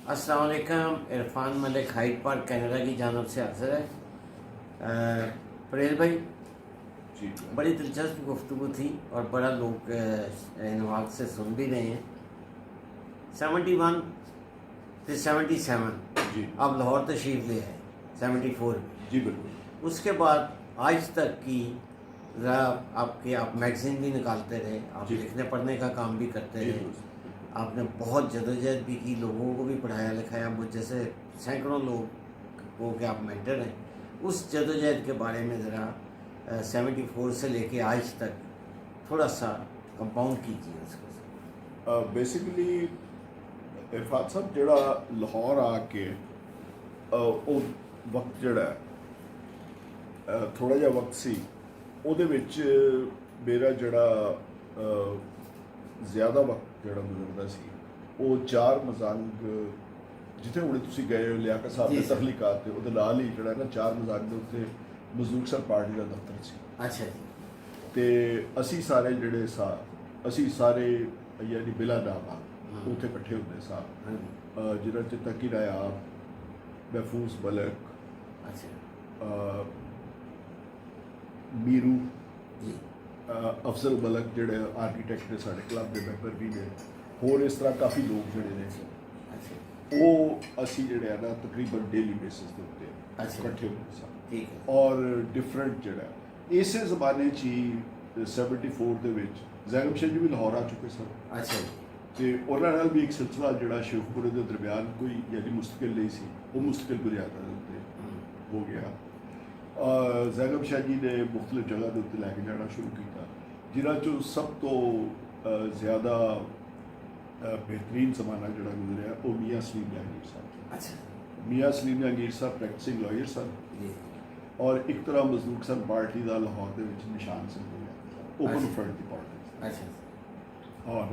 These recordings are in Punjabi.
अस्सलाम वालेकुम। Irfan Malik Hyde Park Canada की जानब से हाजिर है। परेल भाई, जी बड़ी दिलचस्प गुफ्तगू थी और बड़ा लोग इनवाक से सुन भी रहे हैं। 71 फिर 77 जी अब लाहौर तशरीफ़ ले आए 74 में। जी बिल्कुल। उसके बाद आज तक की ज़रा आप मैगज़ीन भी निकालते रहे, आप जी लिखने पढ़ने का काम भी करते जी रहे, बिल्कुल। आपने बहुत जदोजहद भी की, लोगों को भी पढ़ाया लिखाया, मुझ जैसे सैकड़ों लोग को के आप मेंटर हैं। उस जदोजहद के बारे में ज़रा 74 से लेके आज तक थोड़ा सा कंपाउंड कीजिए उसको। बेसिकली इरफान साहब ਜਿਹੜਾ ਲਾਹੌਰ ਆ ਕੇ ਉਹ ਵਕਤ ਜਿਹੜਾ ਥੋੜਾ ਜਿਹਾ ਵਕਤ ਸੀ ਉਹਦੇ ਵਿੱਚ ਮੇਰਾ ਜਿਹੜਾ ਜ਼ਿਆਦਾ ਵਕਤ ਜਿਹੜਾ ਗੁਜ਼ਰਦਾ ਸੀ ਉਹ ਚਾਰ ਮਜ਼ਾਕ ਜਿੱਥੇ ਹੁਣੇ ਤੁਸੀਂ ਗਏ ਹੋ ਲਿਆਕਤ ਸਾਹਿਬ ਜੀ ਦੇ ਸਰ। ਤਖਲੀਕਾਤ ਤੇ ਉਹਦੇ ਨਾਲ ਹੀ ਜਿਹੜਾ ਨਾ ਚਾਰ ਮਜ਼ਾਕ ਦੇ ਉੱਤੇ ਮਜ਼ਦੂਰ ਸਰ ਪਾਰਟੀ ਦਾ ਦਫ਼ਤਰ ਸੀ अच्छा जी। ਤੇ ਅਸੀਂ ਸਾਰੇ ਜਿਹੜੇ ਅਸੀਂ ਸਾਰੇ ਯਾਨੀ ਬਿਲਾ ਨਾਮਾ ਉੱਥੇ ਇਕੱਠੇ ਹੁੰਦੇ ਸਾਂ। हाँ जी। ਜਿਹਨਾਂ 'ਚ ਤਕੀ ਨਾਇਬ, ਮਹਿਫੂਜ਼ ਮਲਕ, अच्छा ਮੀਰੂ, जी। ਅਫਜ਼ਲ ਮਲਕ ਜਿਹੜੇ ਆਰਕੀਟੈਕਟ ਨੇ ਸਾਡੇ ਕਲੱਬ ਦੇ ਮੈਂਬਰ ਵੀ ਨੇ, ਹੋਰ ਇਸ ਤਰ੍ਹਾਂ ਕਾਫੀ ਲੋਕ ਜਿਹੜੇ ਨੇ अच्छा ਉਹ ਅਸੀਂ ਜਿਹੜੇ ਆ ਨਾ ਤਕਰੀਬਨ ਡੇਲੀ ਬੇਸਿਸ ਦੇ ਉੱਤੇ ਅੱਛਾ। ਇਕੱਠੇ ਹੁੰਦੇ ਸਾਂ। ठीक है। ਔਰ ਡਿਫਰੈਂਟ ਜਿਹੜਾ ਇਸੇ ਜ਼ਮਾਨੇ 'ਚ ਹੀ 74 ਦੇ ਵਿੱਚ ਜ਼ੈਨਬ ਸ਼ਾਹ ਜੀ ਵੀ ਲਾਹੌਰ ਆ ਚੁੱਕੇ ਸਨ अच्छा जी। ਤੇ ਉਹਨਾਂ ਨਾਲ ਵੀ ਇੱਕ ਸਿਲਸਿਲਾ ਜਿਹੜਾ ਸ਼ੇਖਪੁਰੇ ਦੇ ਦਰਮਿਆਨ ਕੋਈ ਯਾਨੀ ਮੁਸਤਕਿਲ ਨਹੀਂ ਸੀ, ਉਹ ਮੁਸਤਕਿਲ ਬੁਨਿਆਦਾਂ ਦੇ ਉੱਤੇ ਹੋ ਗਿਆ। ਜ਼ੈਨਬ ਸ਼ਾਹ ਜੀ ਨੇ ਮੁਖਤਲਿਫ ਜਗ੍ਹਾ ਦੇ ਉੱਤੇ ਲੈ ਕੇ ਜਾਣਾ ਸ਼ੁਰੂ ਕੀਤਾ, ਜਿਨ੍ਹਾਂ 'ਚੋਂ ਸਭ ਤੋਂ ਜ਼ਿਆਦਾ ਬਿਹਤਰੀਨ ਜ਼ਮਾਨਾ ਜਿਹੜਾ ਗੁਜ਼ਰਿਆ ਉਹ ਮੀਆਂ ਸਲੀਮ ਜਹਾਂਗੀਰ ਸਾਹਿਬ। अच्छा ਮੀਆਂ ਸਲੀਮ ਜਹਾਂਗੀਰ ਸਾਹਿਬ ਪ੍ਰੈਕਟਿਸਿੰਗ ਲਾਇਰ ਸਨ जी। ਔਰ ਇੱਕ ਤਰ੍ਹਾਂ ਮਜ਼ਦੂਰ ਸਨ ਪਾਰਟੀ ਦਾ ਲਾਹੌਰ ਦੇ ਵਿੱਚ ਨਿਸ਼ਾਨ ਸਨ, ਓਪਨ ਅੱਛਾ। ਫਰੰਟ ਦੀ ਪਾਰਟੀ। अच्छा ਔਰ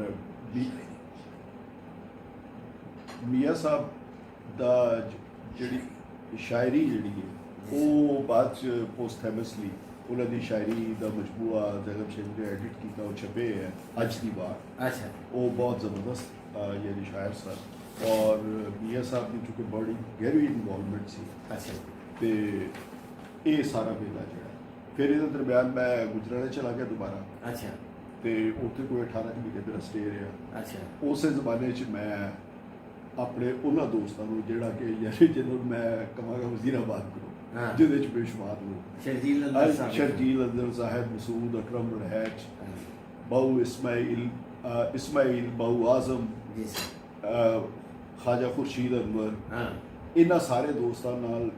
ਮੀਆਂ ਸਾਹਿਬ ਦਾ ਜਿਹੜੀ ਸ਼ਾਇਰੀ ਜਿਹੜੀ ਹੈ ਉਹ ਬਾਅਦ 'ਚ ਪੋਸਟਹੈਮਸਲੀ ਉਹਨਾਂ ਦੀ ਸ਼ਾਇਰੀ ਦਾ ਮਜਮੂਆ ਜ਼ੈਨਬ ਸ਼ਾਹ ਨੇ ਐਡਿਟ ਕੀਤਾ, ਉਹ ਛਪੇ ਹੈ ਅੱਜ ਦੀ ਵਾਰ। अच्छा ਉਹ ਬਹੁਤ ਜ਼ਬਰਦਸਤ ਯਾਨੀ ਸ਼ਾਇਰ ਸਨ ਔਰ ਮੀਆਂ ਸਾਹਿਬ ਦੀ ਚੂँकि ਬੜੀ ਗਹਿਰੀ ਇਨਵੋਲਵਮੈਂਟ ਸੀ अच्छा ਤੇ ਇਹ ਸਾਰਾ ਵੇਲਾ ਜਿਹੜਾ ਫਿਰ ਇਹਦੇ ਦਰਮਿਆਨ ਮੈਂ ਗੁਜਰਾਲੇ ਚਲਾ ਗਿਆ ਦੁਬਾਰਾ अच्छा ਤੇ ਉੱਥੇ ਕੋਈ 18 ਮਹੀਨੇ ਮੇਰਾ ਸਟੇ ਰਿਹਾ। अच्छा ਉਸੇ ਜ਼ਮਾਨੇ 'ਚ ਮੈਂ ਆਪਣੇ ਉਹਨਾਂ ਦੋਸਤਾਂ ਨੂੰ ਜਿਹੜਾ ਕਿ ਯਾਨੀ ਜਿਹਨੂੰ ਮੈਂ ਕਹਾਂਗਾ ਵਜ਼ੀਰਾਬਾਦ ਹਾਂ। ਗਰੁੱਪ, ਜਿਹਦੇ 'ਚ ਬੇਸ਼ੁਮਾਰ ਲੋਕ शर्जील अंदर साहब। ਸ਼ਰਜੀਲ ਅੰਦਰ ਸਾਹਿਬ, ਮਸੂਦ ਅਕਰਮ ਰੜੈਚ, हाँ जी। ਬਾਊ ਇਸਮਾਈਲ, ਬਾਊ ਆਜ਼ਮ, जी सर। ਖਾਜਾ ਖੁਰਸ਼ੀਦ ਅਨਵਰ, हाँ ਇਹਨਾਂ ਸਾਰੇ ਦੋਸਤਾਂ ਨਾਲ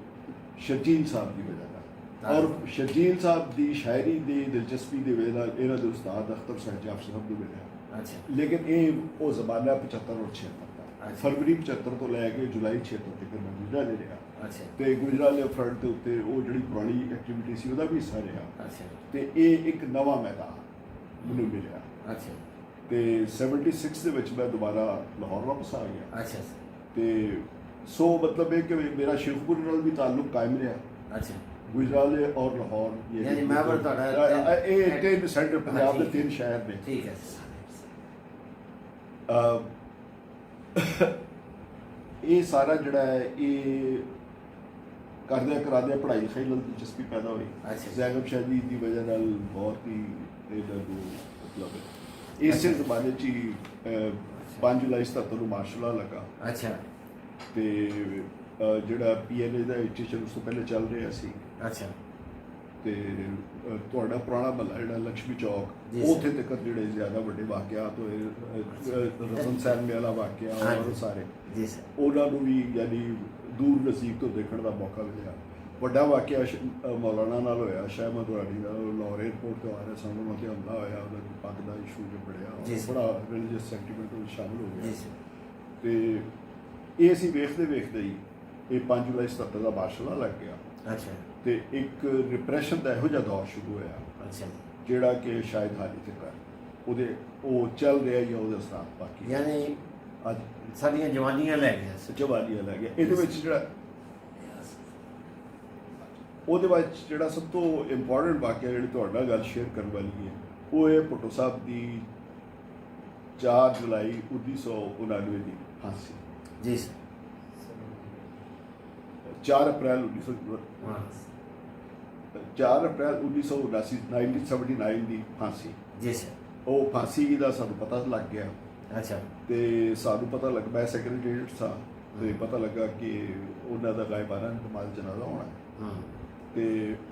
ਸ਼ਰਜੀਲ ਸਾਹਿਬ ਦੀ ਵਜ੍ਹਾ ਨਾਲ ਔਰ ਸ਼ਰਜੀਲ ਸਾਹਿਬ ਦੀ ਸ਼ਾਇਰੀ ਦੀ ਦਿਲਚਸਪੀ ਦੀ ਵਜ੍ਹਾ ਨਾਲ ਇਹਨਾਂ ਦੇ ਉਸਤਾਦ ਅਖਤਰ ਸਾਹਿਬ ਜਾਫਰ ਸਾਹਿਬ ਨੂੰ ਮਿਲਿਆ। अच्छा ਲੇਕਿਨ ਇਹ ਉਹ ਜ਼ਮਾਨਾ 75 ਔਰ 76 ਦਾ, ਅੱਛਾ। ਫਰਵਰੀ 75 ਤੋਂ ਲੈ ਕੇ ਜੁਲਾਈ 76 ਤੱਕ ਮੈਂ ਗੁਜਰਾਲੇ ਰਿਹਾ अच्छा ਤੇ ਗੁਜਰਾਲੇ ਫਰੰਟ ਦੇ ਉੱਤੇ ਉਹ ਜਿਹੜੀ ਪੁਰਾਣੀ ਐਕਟੀਵਿਟੀ ਸੀ ਉਹਦਾ ਵੀ ਹਿੱਸਾ ਰਿਹਾ अच्छा ਤੇ ਇਹ ਇੱਕ ਨਵਾਂ ਮੈਦਾਨ ਮੈਨੂੰ ਮਿਲਿਆ। अच्छा ਤੇ 76 ਦੇ ਵਿੱਚ ਮੈਂ ਦੁਬਾਰਾ ਲਾਹੌਰ ਵਾਪਸ ਆ ਗਿਆ अच्छा सर। ਤੇ ਸੋ ਮਤਲਬ ਇਹ ਕਿ ਮੇਰਾ ਸ਼ੇਖਪੁਰ ਨਾਲ ਵੀ ਤਾਲੁਕ ਕਾਇਮ ਰਿਹਾ। अच्छा ਗੁਜਰਾਲੇ ਔਰ ਲਾਹੌਰ ਯਾਨੀ ਮੈਂਬਰ ਤੁਹਾਡਾ ਇਹ ਤਿੰਨ ਸੈਂਟਰ ਪੰਜਾਬ ਦੇ ਤਿੰਨ ਸ਼ਹਿਰ ਨੇ। ठीक है सर। ਇਹ ਸਾਰਾ ਜਿਹੜਾ ਹੈ ਇਹ ਕਰਦਿਆਂ ਕਰਾਦਿਆਂ ਪੜ੍ਹਾਈ ਲਿਖਾਈ ਨਾਲ ਦਿਲਚਸਪੀ ਪੈਦਾ ਹੋਈ। ਅੱਛਾ। ਜ਼ੈਨਬ ਸ਼ਾਹ ਜੀ ਦੀ ਵਜ੍ਹਾ ਨਾਲ ਬਹੁਤ ਹੀ ਇਹਨਾਂ ਨੂੰ ਮਤਲਬ ਇਸੇ ਜ਼ਮਾਨੇ 'ਚ ਹੀ 5 ਜੁਲਾਈ 77 ਨੂੰ ਮਾਰਸ਼ਲ ਲਾ ਲੱਗਾ अच्छा ਤੇ ਜਿਹੜਾ PNA ਦਾ ਇੰਸਟੀਚਿਊਸ਼ਨ ਉਸ ਤੋਂ ਪਹਿਲੇ ਚੱਲ ਰਿਹਾ ਸੀ अच्छा ਤੇ ਤੁਹਾਡਾ ਪੁਰਾਣਾ ਮਹੱਲਾ ਜਿਹੜਾ ਲక్ష్ਮੀ ਚੌਕ, ਜੀ ਉੱਥੇ ਤੱਕ ਜਿਹੜੇ ਜ਼ਿਆਦਾ ਵੱਡੇ ਵਾਕਿਆਤ ਹੋਏ, ਰਤਨ ਸੈਨ ਵਾਲਾ ਵਾਕਿਆ ਔਰ ਹਾਂਜੀ। ਸਾਰੇ जी सर। ਉਹਨਾਂ ਨੂੰ ਵੀ ਯਾਨੀ ਦੂਰ ਨਜ਼ਦੀਕ ਤੋਂ ਦੇਖਣ ਦਾ ਮੌਕਾ ਮਿਲਿਆ। ਵੱਡਾ ਵਾਕਿਆ ਮੌਲਾਨਾ ਨਾਲ ਹੋਇਆ, ਸ਼ਾਹ ਮਧਵਾਨੀ ਨਾਲ, ਲਾਹੌਰ ਏਅਰਪੋਰਟ ਤੋਂ ਆ ਰਹੇ ਸਨ, ਉਹਨਾਂ 'ਤੇ ਹਮਲਾ ਹੋਇਆ, ਉਹਨਾਂ ਦੀ ਪੱਗ ਦਾ ਇਸ਼ੂ ਜੋ ਜੀ ਬੜਿਆ, ਸਰ। ਬੜਾ ਰਿਲੀਜੀਅਸ ਸੈਂਟੀਮੈਂਟ ਵਿੱਚ ਸ਼ਾਮਿਲ ਹੋ जी ਗਿਆ सर। ਤੇ ਇਹ ਅਸੀਂ ਵੇਖਦੇ ਹੀ ਇਹ 5 ਜੁਲਾਈ 77 ਦਾ ਮਾਰਸ਼ਲ ਲੱਗ ਗਿਆ अच्छा ਤੇ ਇੱਕ ਰਿਪਰੈਸ਼ਨ ਦਾ ਇਹੋ ਜਿਹਾ ਦੌਰ ਸ਼ੁਰੂ ਹੋਇਆ अच्छा ਜਿਹੜਾ ਕਿ ਸ਼ਾਇਦ ਹਾਲੇ ਤੱਕ ਉਹਦੇ ਉਹ ਚੱਲ ਰਿਹਾ ਜਾਂ ਉਹਦੇ ਅਸਰ ਬਾਕੀ यानी ਅੱਜ सारियां जवानियां लै गया सर। ਜਵਾਨੀਆਂ ਲੱਗ ਗਿਆ। ਇਹਦੇ ਵਿੱਚ ਜਿਹੜਾ ਉਹਦੇ ਵਿੱਚ ਜਿਹੜਾ ਸਭ ਤੋਂ ਇੰਪੋਰਟੈਂਟ ਵਾਕਿਆ ਜਿਹੜੀ ਤੁਹਾਡੇ ਨਾਲ ਗੱਲ ਸ਼ੇਅਰ ਕਰਨ ਵਾਲੀ ਹੈ ਉਹ ਇਹ ਭੁੱਟੋ ਸਾਹਿਬ ਦੀ 4 ਜੁਲਾਈ 1999 ਦੀ ਫਾਂਸੀ। जी सर। 4 ਅਪ੍ਰੈਲ 1900 हाँ 4 ਅਪ੍ਰੈਲ 1979 ਦੀ ਫਾਂਸੀ। जी सर। ਉਹ ਫਾਂਸੀ ਦਾ ਸਾਨੂੰ ਪਤਾ ਲੱਗ ਗਿਆ अच्छा ਤੇ ਸਾਨੂੰ ਪਤਾ ਲੱਗ ਮੈਂ ਸੈਕਟਰੀਏਟ ਸਾਂ ਤੇ ਪਤਾ ਲੱਗਾ ਕਿ ਉਹਨਾਂ ਦਾ ਗਾਇਬਾਨਾ ਨਮਾਜ਼ ਜਨਾਜ਼ਾ ਹੋਣਾ ਹੈ। हम्म, ਤੇ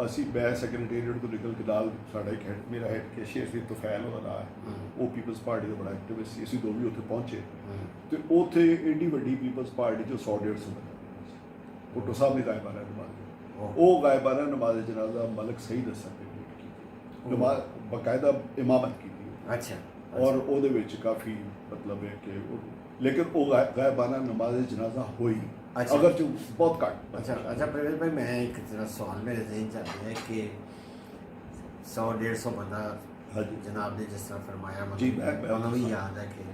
ਅਸੀਂ ਮੈਂ ਸੈਕਟਰੀਏਟ ਤੋਂ ਨਿਕਲ ਕੇ ਨਾਲ ਸਾਡਾ ਇੱਕ ਹੈਡ ਮੇਰਾ ਹੈਡ ਕੇਸ਼ੀਅਰ ਸੀ ਤੁਫੈਲ ਉਹਦਾ ਨਾਂ ਹੈ, हम्म, ਉਹ ਪੀਪਲਸ ਪਾਰਟੀ ਦਾ ਬੜਾ ਐਕਟਿਵਿਸਟ ਸੀ। ਅਸੀਂ ਦੋਵੇਂ ਉੱਥੇ ਪਹੁੰਚੇ हम्म, ਤੇ ਉੱਥੇ ਏਡੀ ਵੱਡੀ ਪੀਪਲਸ ਪਾਰਟੀ ਚੋਂ 100-150 ਬੰਦਾ ਭੁੱਟੋ ਸਾਹਿਬ ਨੇ ਗਾਇਬਾਨਾ ਨਮਾਜ਼ ਉਹ ਗਾਇਬਾਨਾ ਨਮਾਜ਼ ਜਨਾਜ਼ਾ ਮਲਕ ਸਈਦ ਹਸਨ ਨੇ ਲੀਡ ਕੀਤੀ, ਨਮਾਜ਼ ਬਕਾਇਦਾ ਇਮਾਮਤ ਕੀਤੀ अच्छा ਔਰ ਉਹਦੇ ਵਿੱਚ ਕਾਫੀ ਮਤਲਬ ਹੈ ਕਿ ਲੇਕਿन वो गायबाना नमाज जनाजा हुई अच्छा। अगर जो बहुत घट। अच्छा अच्छा प्रवीण भाई, मैं एक तरह सवाल मेरे जहन से आता है कि 100-150 बंदा हाँ जी जनाब ने जिस तरह फरमाया जी, मैं उन्होंने भी याद है कि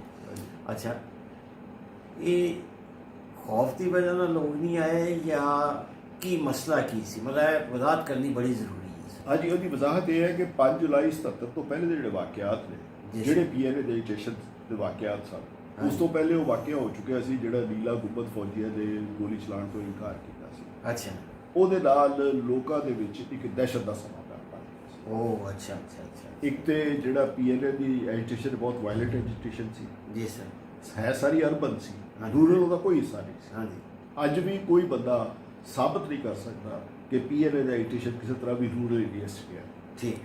अच्छा ये खौफ की वजह ना लोग नहीं आए या की मसला की सी, मतलब वजाहत करनी बड़ी ज़रूरी है। हाँ जी ਉਹਦੀ ਵਜ਼ਾਹਤ ਇਹ ਹੈ ਕਿ 5 ਜੁਲਾਈ 77 ਤੋਂ ਪਹਿਲੇ ਦੇ ਜਿਹੜੇ ਵਾਕਿਆਤ ਨੇ ਜੀ। ਜਿਹੜੇ ਪੀਐਨਏ ਦੇ ਸਟੇਸ਼ਨ ਦੇ ਵਾਕਿਆਤ ਸਨ ਉਸ ਤੋਂ ਪਹਿਲੇ ਉਹ ਵਾਕਿਆ ਹੋ ਚੁੱਕਿਆ ਸੀ ਜਿਹੜਾ ਨੀਲਾ ਗੁੰਬਦ ਫੌਜੀਆਂ ਦੇ ਗੋਲੀ ਚਲਾਉਣ ਤੋਂ ਇਨਕਾਰ ਕੀਤਾ ਸੀ। अच्छा ਉਹਦੇ ਨਾਲ ਲੋਕਾਂ ਦੇ ਵਿੱਚ ਇੱਕ ਦਹਿਸ਼ਤ ਦਾ ਸਮਾਂ ਬਣ ਗਿਆ ਸੀ। ओह अच्छा अच्छा अच्छा ਇੱਕ ਤੇ ਜਿਹੜਾ ਪੀਐਨਏ ਦੀ ਐਜੀਟੇਸ਼ਨ ਬਹੁਤ ਵਾਇਲੈਂਟ ਐਜੀਟੇਸ਼ਨ ਸੀ, जी सर। ਹੈ ਸਾਰੀ ਅਰਬਨ ਸੀ, हाँ जी। ਰੂਰਲ ਉਹਦਾ ਕੋਈ ਹਿੱਸਾ ਨਹੀਂ ਸੀ। हाँ जी ਅੱਜ ਵੀ ਕੋਈ ਬੰਦਾ ਸਾਬਤ ਨਹੀਂ ਕਰ ਸਕਦਾ ਕਿ ਪੀਐਨਏ ਦਾ ਐਜੀਟੇਸ਼ਨ ਕਿਸੇ ਤਰ੍ਹਾਂ ਵੀ ਰੂਰਲ ਏਰੀਆ 'ਚ ਗਿਆ। ठीक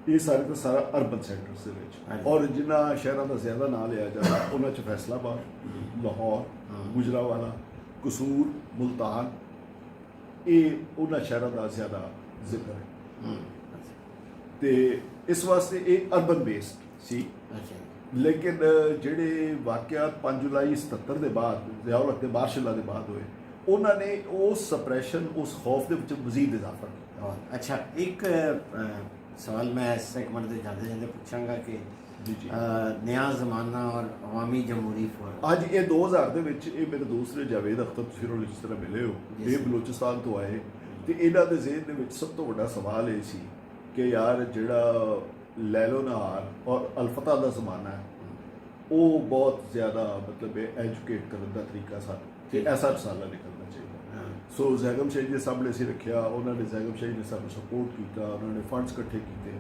ਇਹ ਸਾਰੇ ਦਾ ਸਾਰਾ ਅਰਬਨ ਸੈਂਟਰਸ ਦੇ ਵਿੱਚ ਹਾਂਜੀ। ਔਰ ਜਿਨ੍ਹਾਂ ਸ਼ਹਿਰਾਂ ਦਾ ਜ਼ਿਆਦਾ ਨਾਂ ਲਿਆ ਜਾਂਦਾ ਉਹਨਾਂ 'ਚ ਫੈਸਲਾਬਾਦ, ਲਾਹੌਰ, ਹਾਂ। ਗੁਜਰਾਂਵਾਲਾ, ਕਸੂਰ, ਮੁਲਤਾਨ, ਇਹ ਉਹਨਾਂ ਸ਼ਹਿਰਾਂ ਦਾ ਜ਼ਿਆਦਾ ਜ਼ਿਕਰ ਹੈ हम्म, अच्छा ਤੇ ਇਸ ਵਾਸਤੇ ਇਹ ਅਰਬਨ ਬੇਸਡ ਸੀ। अच्छा ਲੇਕਿਨ ਜਿਹੜੇ ਵਾਕਿਆਤ 5 ਜੁਲਾਈ 77 ਦੇ ਬਾਅਦ ਜ਼ਿਆਉਲ ਹਕ ਦੇ ਮਾਰਸ਼ਲਾਂ ਦੇ ਬਾਅਦ ਹੋਏ ਉਹਨਾਂ ਨੇ ਉਸ ਸਪਰੈਸ਼ਨ ਉਸ ਖੌਫ ਦੇ ਵਿੱਚ ਮਜ਼ੀਦ ਇਜ਼ਾਫਾ ਕੀਤਾ। और अच्छा एक सवाल मैं इस सेगमेंट से जाते जाते पूछांगा कि ਜੀ ਜੀ नया ज़माना और अवामी जमहूरी फोरम ਅੱਜ ਇਹ 2000 ਦੇ ਵਿੱਚ ਇਹ ਮੇਰੇ ਦੋਸਤ ਨੇ ਜਾਵੇਦ ਅਖਤਰ, ਤੁਸੀਂ ਉਹਨਾਂ ਨੂੰ ਜਿਸ ਤਰ੍ਹਾਂ ਮਿਲੇ ਹੋ, Yes, ਇਹ sir. ਬਲੋਚਿਸਤਾਨ ਤੋਂ ਆਏ ਤੇ ਇਹਨਾਂ ਦੇ ਜ਼ਿਹਨ ਦੇ ਵਿੱਚ ਸਭ ਤੋਂ ਵੱਡਾ ਸਵਾਲ ਇਹ ਸੀ ਕਿ ਯਾਰ ਜਿਹੜਾ ਲੈਲੋ ਨਹਾਰ ਔਰ ਅਲਫਤਾ ਦਾ ਜ਼ਮਾਨਾ ਹੈ ਉਹ ਬਹੁਤ ਜ਼ਿਆਦਾ ਮਤਲਬ ਐਜੂਕੇਟ ਕਰਨ ਦਾ ਤਰੀਕਾ ਸਾਨੂੰ ਤੇ ਐਸਾ ਰਸਾਲਾ ਨਿਕਲਣਾ ਚਾਹੀਦਾ। ਸੋ ਜ਼ੈਗਮ ਸ਼ਾਹੀ ਦੇ ਸਾਹਮਣੇ ਅਸੀਂ ਰੱਖਿਆ, ਉਹਨਾਂ ਨੇ ਜ਼ੈਗਮ ਸ਼ਾਹੀ ਨੇ ਸਾਨੂੰ ਸਪੋਰਟ ਕੀਤਾ, ਉਹਨਾਂ ਨੇ ਫੰਡਸ ਇਕੱਠੇ ਕੀਤੇ।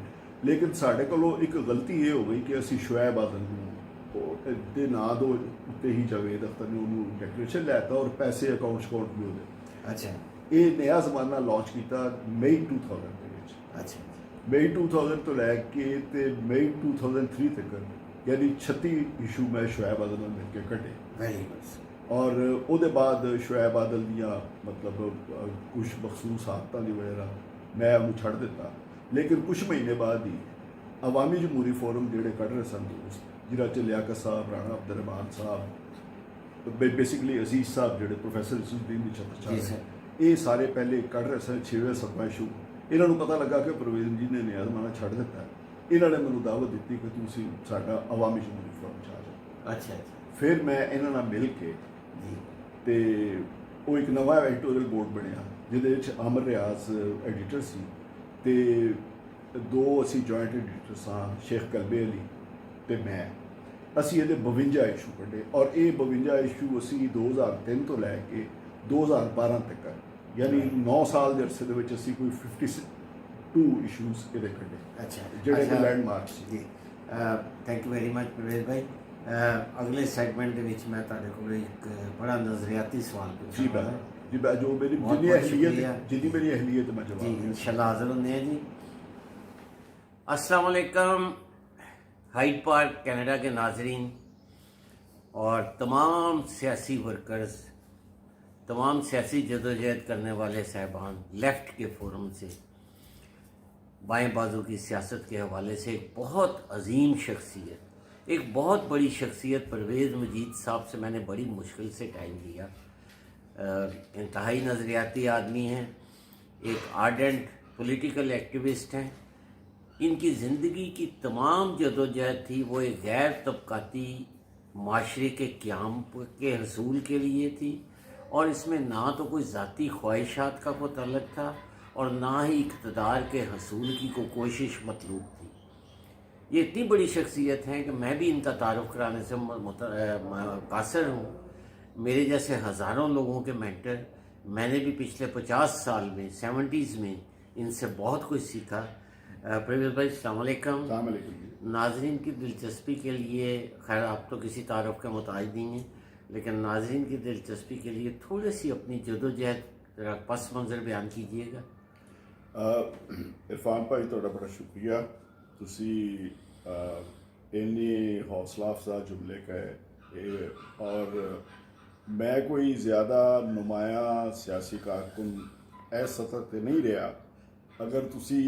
ਲੇਕਿਨ ਸਾਡੇ ਕੋਲੋਂ ਇੱਕ ਗਲਤੀ ਇਹ ਹੋ ਗਈ ਕਿ ਅਸੀਂ ਸ਼ੁਐਬ ਆਜ਼ਮ ਨੂੰ ਦੇ ਨਾਂ ਦੇ ਉੱਤੇ ਹੀ ਜਾਵੇਦ ਅਖਤਰ ਨੇ ਉਹਨੂੰ ਡੈਕਲੇਰੇਸ਼ਨ ਲੈਤਾ ਔਰ ਪੈਸੇ ਅਕਾਊਂਟ ਵੀ ਉਹਦੇ। अच्छा ਇਹ ਨਵਾਂ ਜ਼ਮਾਨਾ ਲਾਂਚ ਕੀਤਾ ਮਈ 2000 ਦੇ ਵਿੱਚ। अच्छा ਮਈ 2000 ਤੋਂ ਲੈ ਕੇ ਤੇ ਮਈ 2003 ਤੱਕ ਯਾਨੀ 36 ਇਸ਼ੂ ਮੈਂ ਸ਼ੁਐਬ ਆਜ਼ਮ ਨਾਲ ਮਿਲ ਕੇ ਕੱਢੇ वेरी गुड ਔਰ ਉਹਦੇ ਬਾਅਦ ਸ਼ੁਐਬ ਆਦਲ ਦੀਆਂ ਮਤਲਬ ਕੁਝ ਮਖਸੂਸ ਆਦਤਾਂ ਦੀ ਵਜ੍ਹਾ ਨਾਲ ਮੈਂ ਉਹਨੂੰ ਛੱਡ ਦਿੱਤਾ। ਲੇਕਿਨ ਕੁਝ ਮਹੀਨੇ ਬਾਅਦ ਹੀ ਅਵਾਮੀ ਜਮਹੂਰੀ ਫੋਰਮ ਜਿਹੜੇ ਕੱਢ ਰਹੇ ਸਨ ਦੋਸਤ, ਜਿਹਨਾਂ 'ਚ ਲਿਆਕਤ ਸਾਹਿਬ, ਰਾਣਾ ਅਬਦੁਰ ਰਹਿਮਾਨ ਸਾਹਿਬ, ਬੇਸਿਕਲੀ ਅਜ਼ੀਜ਼ ਸਾਹਿਬ ਜਿਹੜੇ ਪ੍ਰੋਫੈਸਰ ਇਸੂਦੀਨ ਦੀ ਛੱਤ जी ਚਾਹ सर। ਇਹ ਸਾਰੇ ਪਹਿਲੇ ਕੱਢ ਰਹੇ ਸਨ 6ਵੇਂ 7ਵਾਂ ਇਸ਼ੂ। ਇਹਨਾਂ ਨੂੰ ਪਤਾ ਲੱਗਾ ਕਿ ਪ੍ਰਵੇਜ਼ ਜੀ ਨੇ ਨਿਆਂ ਜ਼ਮਾਨਾ ਛੱਡ ਦਿੱਤਾ। ਇਹਨਾਂ ਨੇ ਮੈਨੂੰ ਦਾਵਤ ਦਿੱਤੀ ਕਿ ਤੁਸੀਂ ਸਾਡਾ ਅਵਾਮੀ ਜਮਹੂਰੀ ਫੋਰਮ 'ਚ ਆ ਜਾਓ। अच्छा अच्छा ਫਿਰ ਮੈਂ ਇਹਨਾਂ ਨਾਲ ਮਿਲ ਕੇ जी ਤੇ ਉਹ ਇੱਕ ਨਵਾਂ ਐਡੀਟੋਰੀਅਲ ਬੋਰਡ ਬਣਿਆ ਜਿਹਦੇ ਵਿੱਚ ਅਮਰ ਰਿਆਜ਼ ਐਡੀਟਰ ਸੀ ਤੇ 2 ਅਸੀਂ ਜੁਆਇੰਟ ਐਡੀਟਰ ਸਾਂ, ਸ਼ੇਖ ਕਲਬੇ ਅਲੀ ਤੇ ਮੈਂ। ਅਸੀਂ ਇਹਦੇ 52 ਇਸ਼ੂ ਕੱਢੇ ਔਰ ਇਹ 52 ਇਸ਼ੂ ਅਸੀਂ 2003 ਤੋਂ ਲੈ ਕੇ 2012 ਤੱਕ ਯਾਨੀ 9 ਸਾਲ ਦੇ ਅਰਸੇ ਦੇ ਵਿੱਚ ਅਸੀਂ ਕੋਈ 52 ਇਸ਼ੂਜ਼ ਇਹਦੇ ਕੱਢੇ अच्छा ਜਿਹੜੇ अच्छा, ਕਿ ਲੈਂਡਮਾਰਕ ਸੀ। जी thank you very much Pravesh भाई। अगले सैगमेंट ਦੇ ਵਿੱਚ ਮੈਂ ਤੁਹਾਡੇ ਕੋਲ ਇੱਕ ਬੜਾ ਨਜ਼ਰੀਆਤੀ ਸਵਾਲ ਜੀ ਪੁੱਛਾਂਗਾ ਜੀ ਜੋ ਮੇਰੀ ਬਹੁਤ ਜਿੰਨੀ ਬਹੁਤ ਸ਼ੁਕਰੀਆ। ਅਹਿਲੀਅਤ ਜਿੰਨੀ ਮੇਰੀ ਅਹਿਲੀਅਤ ਮੈਂ जी ਜਵਾਬ ਦੇ इंशाल्लाह हाजिर होंगे हैं जी। अस्सलाम वालेकुम हाइड पार्क कनाडा के नाजरीन और तमाम सियासी वर्कर्स, तमाम सियासी जदोजहद करने वाले साहबान, लेफ़्ट के फोरम से बाएं बाजू की सियासत के हवाले से एक बहुत अजीम शख्सियत, एक बहुत बड़ी शख्सियत परवेज़ मजीद साहब से मैंने बड़ी मुश्किल से टाइम लिया। इंतहाई नज़रियाती आदमी हैं, एक आर्डेंट पॉलिटिकल एक्टिविस्ट हैं। इनकी ज़िंदगी की तमाम जदोजहद थी वो एक गैर तबकाती माशरे के क़याम के हसूल के लिए थी और इसमें ना तो कोई ज़ाती ख्वाहिशात का कोई तल्लुक़ था और ना ही इक़्तिदार के हसूल की कोई कोशिश मतलूब थी। ये इतनी बड़ी शख्सियत हैं कि मैं भी इनका तारुफ़ कराने से कासर हूँ। मेरे जैसे हज़ारों लोगों के मेंटर मैंने भी पिछले 50 साल में 70s में इनसे बहुत कुछ सीखा। प्रवीण भाई अस्सलाम वालेकुम। अस्सलाम वालेकुम जी। नाजरीन की दिलचस्पी के लिए, खैर आप तो किसी तारुफ के मुताबिक नहीं हैं, लेकिन नाजरीन की दिलचस्पी के लिए थोड़ी सी अपनी जदोजहद जरा पस मंज़र बयान कीजिएगा। इरफान भाई ਤੁਹਾਡਾ ਬੜਾ ਸ਼ੁਕਰੀਆ, ਤੁਸੀਂ ਇੰਨੇ ਹੌਸਲਾ ਅਫਜ਼ਾ जुमले कहे। और मैं कोई ज़्यादा नुमाया सियासी कारकुन इस सतह ते नहीं रहा। अगर तुसी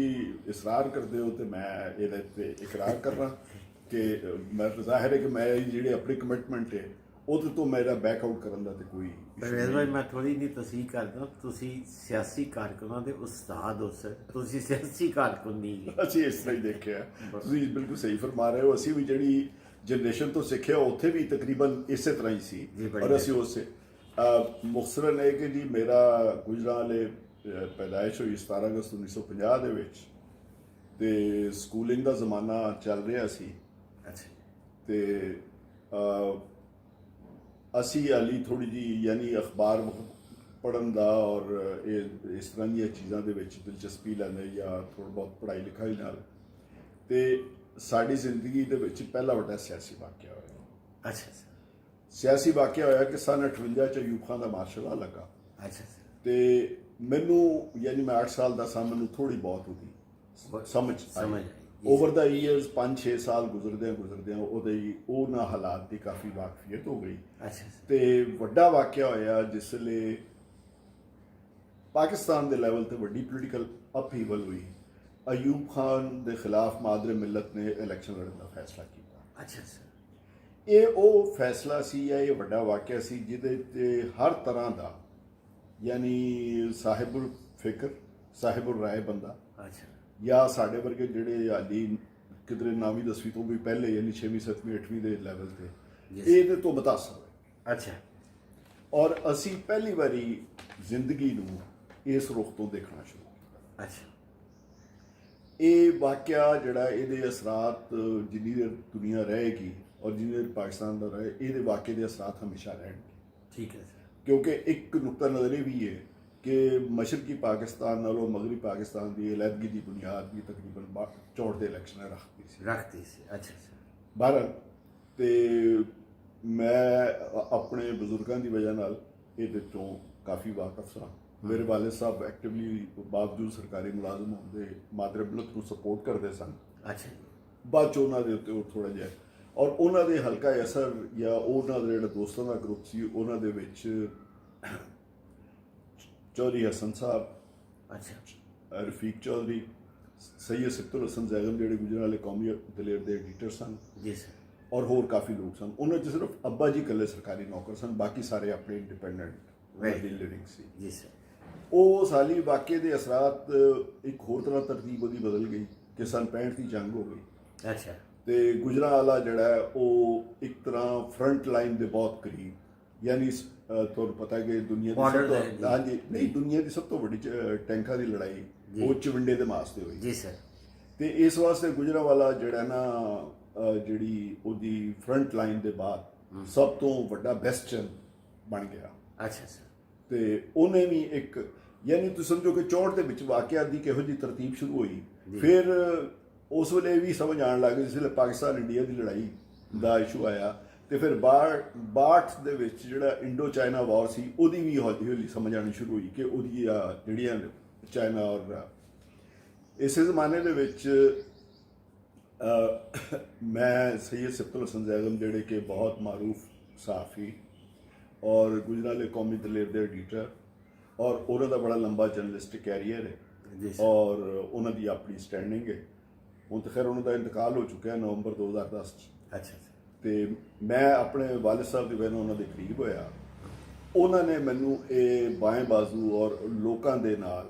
इसरार करते हो तो मैं ये इकरार करना कि मैं ज़ाहिर है कि मैं जी अपनी कमिटमेंट है ਉਹਦੇ ਤੋਂ ਮੇਰਾ ਬੈਕ ਆਊਟ ਕਰਨ ਦਾ ਤੇ ਕੋਈ परवेज़ भाई मैं थोड़ी नहीं तस्वीर करदा, तुसी सियासी कारकुनां दे उस्ताद हो सर, तुसी सियासी कारकुन नहीं। ਅਸੀਂ ਇਸ ਤਰ੍ਹਾਂ ਹੀ ਦੇਖਿਆ। ਤੁਸੀਂ ਬਿਲਕੁਲ ਸਹੀ ਫਰਮਾ ਰਹੇ ਹੋ। ਅਸੀਂ ਵੀ ਜਿਹੜੀ ਜਨਰੇਸ਼ਨ ਤੋਂ ਸਿੱਖਿਆ ਉੱਥੇ ਵੀ ਤਕਰੀਬਨ ਇਸੇ ਤਰ੍ਹਾਂ ਹੀ ਸੀ। ਔਰ ਅਸੀਂ ਉਸੇ ਮੁਖਸਰਨ ਹੈ ਕਿ ਜੀ ਮੇਰਾ ਗੁਜਰਾਂਵਾਲੇ ਪੈਦਾਇਸ਼ ਹੋਈ 17 ਅਗਸਤ 1950 ਦੇ ਵਿੱਚ, ਤੇ ਸਕੂਲਿੰਗ ਦਾ ਜ਼ਮਾਨਾ ਚੱਲ ਰਿਹਾ ਸੀ। ਅੱਛਾ। ਤੇ ਅਸੀਂ ਹਾਲੀ ਥੋੜੀ ਜੀ ਯਾਨੀ ਅਖਬਾਰ ਪੜ੍ਹਨ ਦਾ ਔਰ ਇਸ ਤਰ੍ਹਾਂ ਦੀਆਂ ਚੀਜ਼ਾਂ ਦੇ ਵਿੱਚ ਦਿਲਚਸਪੀ ਲੈਂਦੇ ਜਾਂ ਥੋੜ੍ਹਾ ਬਹੁਤ ਪੜ੍ਹਾਈ ਲਿਖਾਈ ਨਾਲ, ਤੇ ਸਾਡੀ ਜ਼ਿੰਦਗੀ ਦੇ ਵਿੱਚ ਪਹਿਲਾ ਵੱਡਾ ਸਿਆਸੀ ਵਾਕਿਆ ਹੋਇਆ। ਅੱਛਾ। ਸਿਆਸੀ ਵਾਕਿਆ ਹੋਇਆ ਕਿ ਸਨ 58 ਚ ਅਯੂਬ ਖਾਨ ਦਾ ਮਾਰਸ਼ਲ ਲੱਗਾ। ਅੱਛਾ। ਤੇ ਮੈਨੂੰ ਯਾਨੀ ਮੈਂ 8 ਸਾਲ ਦਾ ਸਾਂ, ਮੈਨੂੰ ਥੋੜੀ ਬਹੁਤ ਉਹਦੀ ਸਮਝ ਓਵਰ ਦਾ ਈਅਰਸ 5-6 ਸਾਲ ਗੁਜ਼ਰਦਿਆਂ ਉਹਨਾਂ ਹਾਲਾਤ ਦੀ ਕਾਫੀ ਵਾਕਫੀਅਤ ਹੋ ਗਈ। ਤੇ ਵੱਡਾ ਵਾਕਿਆ ਹੋਇਆ ਜਿਸ ਵੇਲੇ ਪਾਕਿਸਤਾਨ ਦੇ ਲੈਵਲ ਤੇ ਵੱਡੀ ਪੋਲੀਟੀਕਲ ਅਪਹੀਵਲ ਹੋਈ। ਅਯੂਬ ਖਾਨ ਦੇ ਖਿਲਾਫ ਮਾਦਰ ਮਿਲਤ ਨੇ ਇਲੈਕਸ਼ਨ ਲੜਨ ਦਾ ਫੈਸਲਾ ਕੀਤਾ। ਅੱਛਾ। ਇਹ ਉਹ ਫੈਸਲਾ ਸੀ ਜਾਂ ਇਹ ਵੱਡਾ ਵਾਕਿਆ ਸੀ ਜਿਹਦੇ ਤੇ ਹਰ ਤਰ੍ਹਾਂ ਦਾ ਯਾਨੀ ਸਾਹਿਬੁਲ ਫਿਕਰ, ਸਾਹਿਬੁਲ ਰਾਏ ਬੰਦਾ ਜਾਂ ਸਾਡੇ ਵਰਗੇ ਜਿਹੜੇ ਹਾਲੀ ਕਿਧਰੇ 9ਵੀਂ 10ਵੀਂ ਤੋਂ ਵੀ ਪਹਿਲੇ ਯਾਨੀ 6ਵੀਂ 7ਵੀਂ 8ਵੀਂ ਦੇ ਲੈਵਲ ਤੇ ਇਹਦੇ ਤੋਂ ਮੁਤਾਸਰ ਹੋਏ। ਅੱਛਾ। ਔਰ ਅਸੀਂ ਪਹਿਲੀ ਵਾਰੀ ਜ਼ਿੰਦਗੀ ਨੂੰ ਇਸ ਰੁਖ ਤੋਂ ਦੇਖਣਾ ਸ਼ੁਰੂ ਕੀਤਾ। ਅੱਛਾ। ਇਹ ਵਾਕਿਆ ਜਿਹੜਾ ਇਹਦੇ ਅਸਰਾਤ ਜਿੰਨੀ ਦੇਰ ਦੁਨੀਆ ਰਹੇਗੀ ਔਰ ਜਿੰਨੀ ਦੇਰ ਪਾਕਿਸਤਾਨ ਦਾ ਰਹੇ, ਇਹਦੇ ਵਾਕਿਏ ਦੇ ਅਸਰਾਤ ਹਮੇਸ਼ਾ ਰਹਿਣਗੇ। ਠੀਕ ਹੈ ਸਰ। ਕਿਉਂਕਿ ਇੱਕ ਨੁਕਤਾ ਨਜ਼ਰ ਇਹ ਵੀ ਹੈ ਕਿ ਮਸ਼ਰਕੀ ਪਾਕਿਸਤਾਨ ਨਾਲੋਂ ਮਗਰਬੀ ਪਾਕਿਸਤਾਨ ਦੀ ਅਲੱਦਗੀ ਦੀ ਬੁਨਿਆਦ ਵੀ ਤਕਰੀਬਨ 64 ਦੇ ਇਲੈਕਸ਼ਨ ਰੱਖਦੀ ਸੀ। ਅੱਛਾ। ਬਹਰਹਾਲ ਤੇ ਮੈਂ ਆਪਣੇ ਬਜ਼ੁਰਗਾਂ ਦੀ ਵਜ੍ਹਾ ਨਾਲ ਇਹਦੇ ਤੋਂ ਕਾਫੀ ਵਾਕਫ ਸਾਂ। ਮੇਰੇ ਵਾਲਿਦ ਸਾਹਿਬ ਐਕਟਿਵਲੀ ਬਾਵਜੂਦ ਸਰਕਾਰੀ ਮੁਲਾਜ਼ਮ ਹੋਣ ਦੇ ਮਾਦਰ ਮਿਲਤ ਨੂੰ ਸਪੋਰਟ ਕਰਦੇ ਸਨ। ਅੱਛਾ। ਬਾਅਦ 'ਚ ਉਹਨਾਂ ਦੇ ਉੱਤੇ ਉਹ ਥੋੜ੍ਹਾ ਜਿਹਾ ਔਰ ਉਹਨਾਂ ਦੇ ਹਲਕਾ ਅਸਰ ਜਾਂ ਉਹਨਾਂ ਦਾ ਜਿਹੜਾ ਦੋਸਤਾਂ ਦਾ ਗਰੁੱਪ ਸੀ ਉਹਨਾਂ ਦੇ ਵਿੱਚ ਚੌਧਰੀ ਹਸਨ ਸਾਹਿਬ, ਅੱਛਾ, ਰਫੀਕ ਚੌਧਰੀ, ਸੈਯਦ ਸਿਕਤੁਲ ਹਸਨ ਜ਼ੈਗਮ ਜਿਹੜੇ ਗੁਜਰਾਂਵਾਲੇ ਕੌਮੀ ਦਲੇਰ ਦੇ ਐਡੀਟਰ ਸਨ ਜੀ ਸਰ, ਔਰ ਹੋਰ ਕਾਫੀ ਲੋਕ ਸਨ। ਉਹਨਾਂ 'ਚ ਸਿਰਫ ਅੱਬਾ ਜੀ ਇਕੱਲੇ ਸਰਕਾਰੀ ਨੌਕਰ ਸਨ, ਬਾਕੀ ਸਾਰੇ ਆਪਣੇ ਇੰਡੀਪੈਂਡੈਂਟ ਦੀ ਲਿਵਿੰਗ ਸੀ ਜੀ ਸਰ। ਉਹ ਸਾਲੀ ਵਾਕਿਏ ਦੇ ਅਸਰਾਤ ਇੱਕ ਹੋਰ ਤਰ੍ਹਾਂ ਤਰਤੀਬ ਉਹਦੀ ਬਦਲ ਗਈ ਕਿ ਸਨ 65 ਦੀ ਜੰਗ ਹੋ ਗਈ। ਅੱਛਾ। ਤੇ ਗੁਜਰਾਂਵਾਲਾ ਜਿਹੜਾ ਹੈ ਉਹ ਇੱਕ ਤਰ੍ਹਾਂ ਫਰੰਟ ਲਾਈਨ ਦੇ ਬਹੁਤ ਕਰੀਬ, ਯਾਨੀ ਤੁਹਾਨੂੰ ਪਤਾ ਹੈ ਕਿ ਦੁਨੀਆ ਦੀ ਸਭ ਤੋਂ ਵੱਡੀ ਟੈਂਕਾਂ ਦੀ ਲੜਾਈ ਉਹ ਚਵਿੰਡੇ ਦੇ ਮਾਸ ਤੇ ਹੋਈ ਜੀ ਸਰ। ਤੇ ਇਸ ਵਾਸਤੇ ਗੁਜਰਾਂਵਾਲਾ ਜਿਹੜਾ ਨਾ ਜਿਹੜੀ ਉਹਦੀ ਫਰੰਟ ਲਾਈਨ ਦੇ ਬਾਅਦ ਸਭ ਤੋਂ ਵੱਡਾ ਬੈਸਟਨ ਬਣ ਗਿਆ। ਅੱਛਾ ਸਰ। ਤੇ ਉਹਨੇ ਵੀ ਇੱਕ ਯਾਨੀ ਤੁਸੀਂ ਸਮਝੋ ਕਿ 64 ਦੇ ਵਿੱਚ ਵਾਕਿਆ ਦੀ ਕਿਹੋ ਜਿਹੀ ਤਰਤੀਬ ਸ਼ੁਰੂ ਹੋਈ। ਫਿਰ ਉਸ ਵੇਲੇ ਵੀ ਸਮਝ ਆਉਣ ਲੱਗ ਗਈ ਜਿਸ ਵੇਲੇ ਪਾਕਿਸਤਾਨ ਇੰਡੀਆ ਦੀ ਲੜਾਈ ਦਾ ਇਸ਼ੂ ਆਇਆ ਤੇ ਫਿਰ 62 ਦੇ ਵਿੱਚ ਜਿਹੜਾ ਇੰਡੋ ਚਾਈਨਾ ਵਾਰ ਸੀ ਉਹਦੀ ਵੀ ਹੌਲੀ ਹੌਲੀ ਸਮਝ ਆਉਣੀ ਸ਼ੁਰੂ ਹੋਈ ਕਿ ਉਹਦੀ ਜਿਹੜੀਆਂ ਚਾਈਨਾ ਔਰ ਇਸੇ ਜ਼ਮਾਨੇ ਦੇ ਵਿੱਚ ਮੈਂ ਸੈਯਦ ਸਿਕਤੁਲ ਹਸਨ ਜ਼ੈਗਮ ਜਿਹੜੇ ਕਿ ਬਹੁਤ ਮਾਰੂਫ ਸਹਾਫੀ ਔਰ ਗੁਜਰਾਂਵਾਲੇ ਕੌਮੀ ਦਲੇਰ ਦੇ ਐਡੀਟਰ ਔਰ ਉਹਨਾਂ ਦਾ ਬੜਾ ਲੰਬਾ ਜਰਨਲਿਸਟਿਕ ਕੈਰੀਅਰ ਹੈ ਔਰ ਉਹਨਾਂ ਦੀ ਆਪਣੀ ਸਟੈਂਡਿੰਗ ਹੈ। ਹੁਣ ਤਾਂ ਖੈਰ ਉਹਨਾਂ ਦਾ ਇੰਤਕਾਲ ਹੋ ਚੁੱਕਿਆ ਨਵੰਬਰ 2010 'ਚ। ਅੱਛਾ। ਤੇ ਮੈਂ ਆਪਣੇ ਵਾਲਿਦ ਸਾਹਿਬ ਦੀ ਵਜ੍ਹਾ ਨਾਲ ਉਹਨਾਂ ਦੇ ਕਰੀਬ ਹੋਇਆ। ਉਹਨਾਂ ਨੇ ਮੈਨੂੰ ਇਹ ਬਾਏਂ ਬਾਜ਼ੂ ਔਰ ਲੋਕਾਂ ਦੇ ਨਾਲ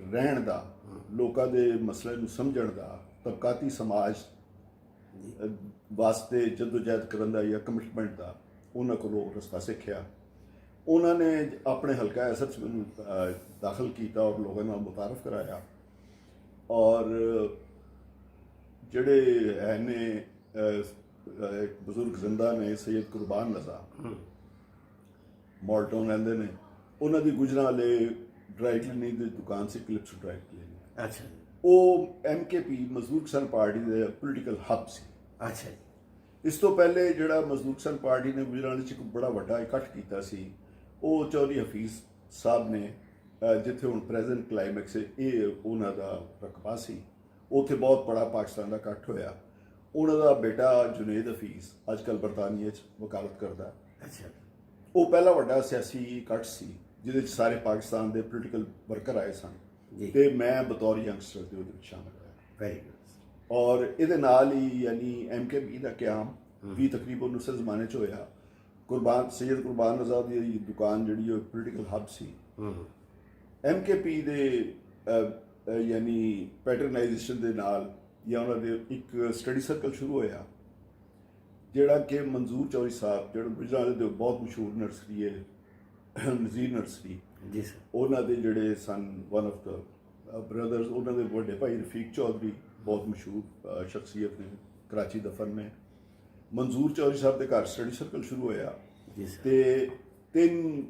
ਰਹਿਣ ਦਾ, ਲੋਕਾਂ ਦੇ ਮਸਲੇ ਨੂੰ ਸਮਝਣ ਦਾ, ਤਬਕਾਤੀ ਸਮਾਜ ਵਾਸਤੇ ਜਦੋਜਹਿਦ ਕਰਨ ਦਾ ਜਾਂ ਕਮਿਟਮੈਂਟ ਦਾ ਉਹਨਾਂ ਕੋਲੋਂ ਰਸਤਾ ਸਿੱਖਿਆ। ਉਹਨਾਂ ਨੇ ਆਪਣੇ ਹਲਕਾ ਅਸਰ 'ਚ ਮੈਨੂੰ ਦਾਖਲ ਕੀਤਾ ਔਰ ਲੋਕਾਂ ਨਾਲ ਮੁਤਾਰਫ ਕਰਾਇਆ। ਔਰ ਜਿਹੜੇ ਹੈ ਨੇ ਬਜ਼ੁਰਗ ਜ਼ਿੰਦਾ ਨੇ, ਸੈਯਦ ਕੁਰਬਾਨ ਰਜ਼ਾ ਮਾਲਟਨ ਰਹਿੰਦੇ ਨੇ, ਉਹਨਾਂ ਦੀ ਗੁਜਰਾਂਵਾਲੇ ਡਰਾਈ ਕਲੀਨਿੰਗ ਦੀ ਦੁਕਾਨ ਸੀ, ਕਲਿਪਸ ਡਰਾਈ ਕਲੀਨਿੰਗ। अच्छा जी। ਉਹ MKP ਮਜ਼ਦੂਰ ਕਿਸਾਨ ਪਾਰਟੀ ਦੇ ਪੋਲੀਟੀਕਲ ਹੱਬ ਸੀ। अच्छा जी। ਇਸ ਤੋਂ ਪਹਿਲੇ ਜਿਹੜਾ ਮਜ਼ਦੂਰ ਕਿਸਾਨ ਪਾਰਟੀ ਨੇ ਗੁਜਰਾਂਵਾਲੇ 'ਚ ਇੱਕ ਬੜਾ ਵੱਡਾ ਇਕੱਠ ਕੀਤਾ ਸੀ, ਉਹ ਚੌਧਰੀ ਹਫੀਜ਼ ਸਾਹਿਬ ਨੇ, ਜਿੱਥੇ ਹੁਣ ਪ੍ਰੈਜ਼ੈਂਟ ਕਲਾਈਮੈਕਸ ਹੈ, ਇਹ ਉਹਨਾਂ ਦਾ ਰਕਬਾ ਸੀ। ਉੱਥੇ ਬਹੁਤ ਬੜਾ ਪਾਕਿਸਤਾਨ ਦਾ ਇਕੱਠ ਹੋਇਆ। ਉਹਨਾਂ ਦਾ ਬੇਟਾ ਜੁਨੇਦ ਹਫੀਜ਼ ਅੱਜ ਕੱਲ੍ਹ ਬਰਤਾਨੀਆ 'ਚ ਵਕਾਲਤ ਕਰਦਾ। अच्छा ਉਹ ਪਹਿਲਾ ਵੱਡਾ ਸਿਆਸੀ ਇਕੱਠ ਸੀ ਜਿਹਦੇ 'ਚ ਸਾਰੇ ਪਾਕਿਸਤਾਨ ਦੇ ਪੋਲੀਟੀਕਲ ਵਰਕਰ ਆਏ ਸਨ जी। ਤੇ ਮੈਂ ਬਤੌਰ ਯੰਗਸਟਰ ਦੇ ਉਹਦੇ ਵਿੱਚ ਸ਼ਾਮਲ ਹੋਇਆ। Very good. ਔਰ ਇਹਦੇ ਨਾਲ ਹੀ ਯਾਨੀ MKP ਦਾ ਕਿਆਮ ਵੀ ਤਕਰੀਬਨ ਉਸੇ ਜ਼ਮਾਨੇ 'ਚ ਹੋਇਆ। ਕੁਰਬਾਨ ਸੈਯਦ ਕੁਰਬਾਨ ਰਜ਼ਾ ਦੀ ਦੁਕਾਨ ਜਿਹੜੀ ਉਹ ਪੋਲੀਟੀਕਲ ਹੱਬ ਸੀ। MKP ਦੇ ਯਾਨੀ ਪੈਟਰਨਾਈਜੇਸ਼ਨ ਦੇ ਨਾਲ ਜਾਂ ਉਹਨਾਂ ਦੇ ਇੱਕ ਸਟੱਡੀ ਸਰਕਲ ਸ਼ੁਰੂ ਹੋਇਆ, ਜਿਹੜਾ ਕਿ ਮਨਜ਼ੂਰ ਚੌਧਰੀ ਸਾਹਿਬ, ਜਿਹੜੇ ਗੁਜਰਾਂਵਾਲੇ ਦੇ ਬਹੁਤ ਮਸ਼ਹੂਰ ਨਰਸਰੀ ਹੈ, ਨਜ਼ੀਰ ਨਰਸਰੀ, जी सर। ਉਹਨਾਂ ਦੇ ਜਿਹੜੇ ਸਨ ਵਨ ਆਫ ਦਾ ਬ੍ਰਦਰਸ, ਉਹਨਾਂ ਦੇ ਵੱਡੇ ਭਾਈ ਰਫੀਕ ਚੌਧਰੀ ਬਹੁਤ ਮਸ਼ਹੂਰ ਸ਼ਖਸੀਅਤ ਨੇ, ਕਰਾਚੀ ਦਫਨ ਨੇ। ਮਨਜ਼ੂਰ ਚੌਧਰੀ ਸਾਹਿਬ ਦੇ ਘਰ ਸਟੱਡੀ ਸਰਕਲ ਸ਼ੁਰੂ ਹੋਇਆ जी सर। ਤੇ ਤਿੰਨ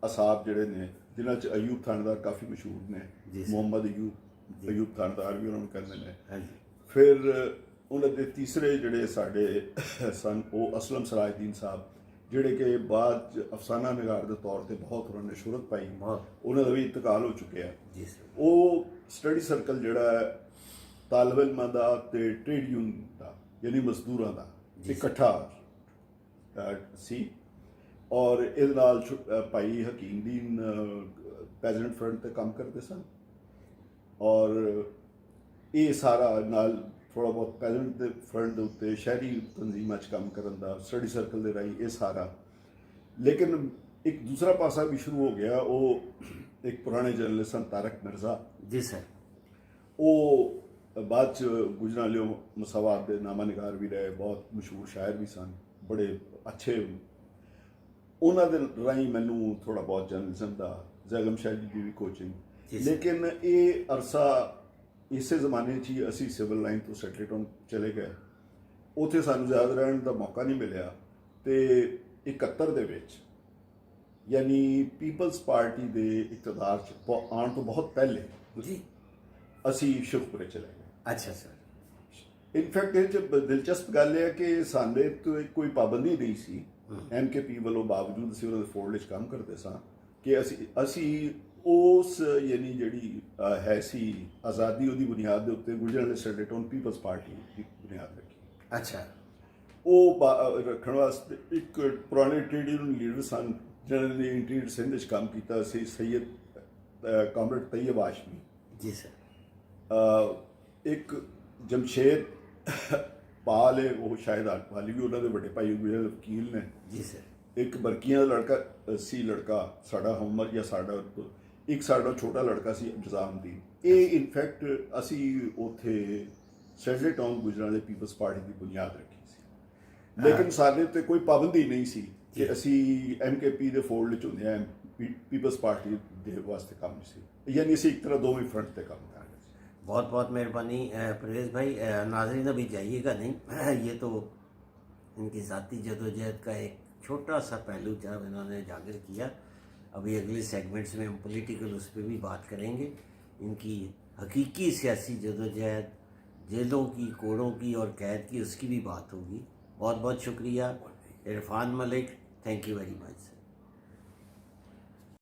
ਅਸਾਬ ਜਿਹੜੇ ਨੇ, ਜਿਨ੍ਹਾਂ 'ਚ ਅਯੂਬ ਥਾਣੇਦਾਰ ਕਾਫੀ ਮਸ਼ਹੂਰ ਨੇ, ਜੀ ਸਰ। ਮੁਹੰਮਦ ਅਯੂਬ ਥਾਣੇਦਾਰ ਵੀ ਉਹਨਾਂ ਨੂੰ ਕਹਿੰਦੇ ਨੇ। हाँ जी। ਫਿਰ ਉਹਨਾਂ ਦੇ ਤੀਸਰੇ ਜਿਹੜੇ ਸਾਡੇ ਸਨ ਉਹ ਅਸਲਮ ਸਰਾਜਦੀਨ ਸਾਹਿਬ, ਜਿਹੜੇ ਕਿ ਬਾਅਦ 'ਚ ਅਫਸਾਨਾ ਨਿਗਾਰ ਦੇ ਤੌਰ ਤੇ ਬਹੁਤ ਉਹਨਾਂ ਨੇ ਸ਼ੋਹਰਤ ਪਾਈ। बहुत। ਉਹਨਾਂ ਦਾ ਵੀ ਇੰਤਕਾਲ ਹੋ ਚੁੱਕਿਆ। जी सर। ਉਹ ਸਟੱਡੀ ਸਰਕਲ ਜਿਹੜਾ ਹੈ ਤਾਲਿਬ ਇਲਮਾਂ ਦਾ ਤੇ ਟ੍ਰੇਡ ਯੂਨੀਅਨ ਦਾ ਯਾਨੀ ਮਜ਼ਦੂਰਾਂ ਦਾ ਜੀ। ਇਕੱਠਾ ਸੀ। ਔਰ ਇਹਦੇ ਨਾਲ ਭਾਈ ਹਕੀਮਦੀਨ ਪੈਜ਼ੈਂਟ ਫਰੰਟ ਤੇ ਕੰਮ ਕਰਦੇ ਸਨ। ਔਰ ਇਹ ਸਾਰਾ ਨਾਲ ਥੋੜ੍ਹਾ ਬਹੁਤ ਪੈਜ਼ੈਂਟ ਦੇ ਫਰੰਟ ਦੇ ਉੱਤੇ ਸ਼ਹਿਰੀ ਤਨਜ਼ੀਮਾਂ 'ਚ ਕੰਮ ਕਰਨ ਦਾ ਸਟੱਡੀ ਸਰਕਲ ਦੇ ਰਾਹੀਂ ਇਹ ਸਾਰਾ। ਲੇਕਿਨ ਇੱਕ ਦੂਸਰਾ ਪਾਸਾ ਵੀ ਸ਼ੁਰੂ ਹੋ ਗਿਆ। ਉਹ ਇੱਕ ਪੁਰਾਣੇ ਜਰਨਲਿਸਟ ਸਨ ਤਾਰਕ ਮਿਰਜ਼ਾ। जी सर। ਉਹ ਬਾਅਦ 'ਚ ਗੁਜਰਾਂਵਾਲੇ ਮਸਾਵਾਤ ਦੇ ਨਾਮਾ ਨਿਗਾਰ ਵੀ ਰਹੇ, ਬਹੁਤ ਮਸ਼ਹੂਰ ਸ਼ਾਇਰ ਵੀ ਸਨ, ਬੜੇ ਅੱਛੇ। ਉਹਨਾਂ ਦੇ ਰਾਹੀਂ ਮੈਨੂੰ ਥੋੜ੍ਹਾ ਬਹੁਤ ਜਰਨਲਿਜ਼ਮ ਦਾ, ਜ਼ੈਗਮ ਸ਼ਾਹੀ ਦੀ ਵੀ ਕੋਚਿੰਗ। ਜੀ ਸਰ। ਲੇਕਿਨ ਇਹ ਅਰਸਾ ਇਸੇ ਜ਼ਮਾਨੇ 'ਚ ਹੀ ਅਸੀਂ ਸਿਵਲ ਲਾਈਨ ਤੋਂ ਸੈਟਲਟਨ ਚਲੇ ਗਏ। ਉੱਥੇ ਸਾਨੂੰ ਜ਼ਿਆਦਾ ਰਹਿਣ ਦਾ ਮੌਕਾ ਨਹੀਂ ਮਿਲਿਆ ਤੇ 71 ਦੇ ਵਿੱਚ ਯਾਨੀ ਪੀਪਲਸ ਪਾਰਟੀ ਦੇ ਇਕਤਦਾਰ 'ਚ ਆਉਣ ਤੋਂ ਬਹੁਤ ਪਹਿਲੇ जी। ਅਸੀਂ ਸ਼ੁਖਪੁਰੇ ਚਲੇ ਗਏ। अच्छा सर। ਇਨਫੈਕਟ ਇਹ 'ਚ ਦਿਲਚਸਪ ਗੱਲ ਇਹ ਹੈ ਕਿ ਸਾਡੇ ਤੋਂ ਕੋਈ ਪਾਬੰਦੀ ਨਹੀਂ ਸੀ MKP ਵੱਲੋਂ, ਬਾਵਜੂਦ ਅਸੀਂ ਉਹਨਾਂ ਦੇ ਫੋਲਡ 'ਚ ਕੰਮ ਕਰਦੇ ਸਾਂ ਕਿ ਅਸੀਂ ਉਸ ਯਾਨੀ ਜਿਹੜੀ ਹੈ ਸੀ ਆਜ਼ਾਦੀ, ਉਹਦੀ ਬੁਨਿਆਦ ਦੇ ਉੱਤੇ ਗੁਜਰਾਂਵਾਲੇ ਸੈਟਲਟਨ ਪੀਪਲਸ ਪਾਰਟੀ ਦੀ ਬੁਨਿਆਦ ਰੱਖੀ। अच्छा। ਉਹ ਰੱਖਣ ਵਾਸਤੇ ਇੱਕ ਪੁਰਾਣੇ ਟ੍ਰੇਡ ਯੂਨੀਅਨ ਲੀਡਰ ਸਨ ਜਿਹਨਾਂ ਨੇ ਇੰਟੀਰੀਅਰ ਸਿੰਧ 'ਚ ਕੰਮ ਕੀਤਾ ਸੀ, ਸੈਯਦ ਕਾਮਰੇਡ ਤੈਯਬ ਹਾਸ਼ਮੀ। जी सर। ਇੱਕ ਜਮਸ਼ੇਦ ਪਾਲ ਹੈ, ਉਹ ਸ਼ਾਇਦ ਹਾਲੀ ਵੀ ਉਹਨਾਂ ਦੇ ਵੱਡੇ ਭਾਈ ਵਕੀਲ ਨੇ। जी सर। ਇੱਕ ਬਰਕੀਆਂ ਦਾ ਲੜਕਾ ਸੀ, ਲੜਕਾ ਸਾਡਾ ਹਮਰ ਜਾਂ ਸਾਡਾ ਇੱਕ ਸਾਡਾ ਛੋਟਾ ਲੜਕਾ ਸੀ ਨਿਜ਼ਾਮਦੀਨ। ਇਹ ਇਨਫੈਕਟ ਅਸੀਂ ਉੱਥੇ ਸੈਟਲਟਨ ਟਾਊਨ ਗੁਜਰਾਂਵਾਲੇ ਪੀਪਲਸ ਪਾਰਟੀ ਦੀ ਬੁਨਿਆਦ ਰੱਖੀ ਸੀ। ਲੇਕਿਨ ਸਾਡੇ ਉੱਤੇ ਕੋਈ ਪਾਬੰਦੀ ਨਹੀਂ ਸੀ ਕਿ ਅਸੀਂ MKP ਦੇ ਫੋਲਡ 'ਚ ਹੁੰਦੇ ਹਾਂ, ਪੀਪਲਸ ਪਾਰਟੀ ਦੇ ਵਾਸਤੇ ਕੰਮ ਸੀ, ਯਾਨੀ ਅਸੀਂ ਇੱਕ ਤਰ੍ਹਾਂ ਦੋਵੇਂ ਫਰੰਟ ਤੇ ਕੰਮ ਕਰ ਰਹੇ ਸੀ। बहुत बहुत मेहरबानी परवेज़ भाई। नाज़रीन अभी जाइएगा नहीं, ये तो इनकी ज़ाती जदोजहद का एक छोटा सा पहलू जब इन्होंने उजागर किया। अभी अगले सेगमेंट्स में हम पॉलिटिकल उस पर भी बात करेंगे, इनकी हकीकी सियासी जदोजहद, जेलों की, कोड़ों की और कैद की, उसकी भी बात होगी। बहुत बहुत शुक्रिया Irfan Malik, thank you very much.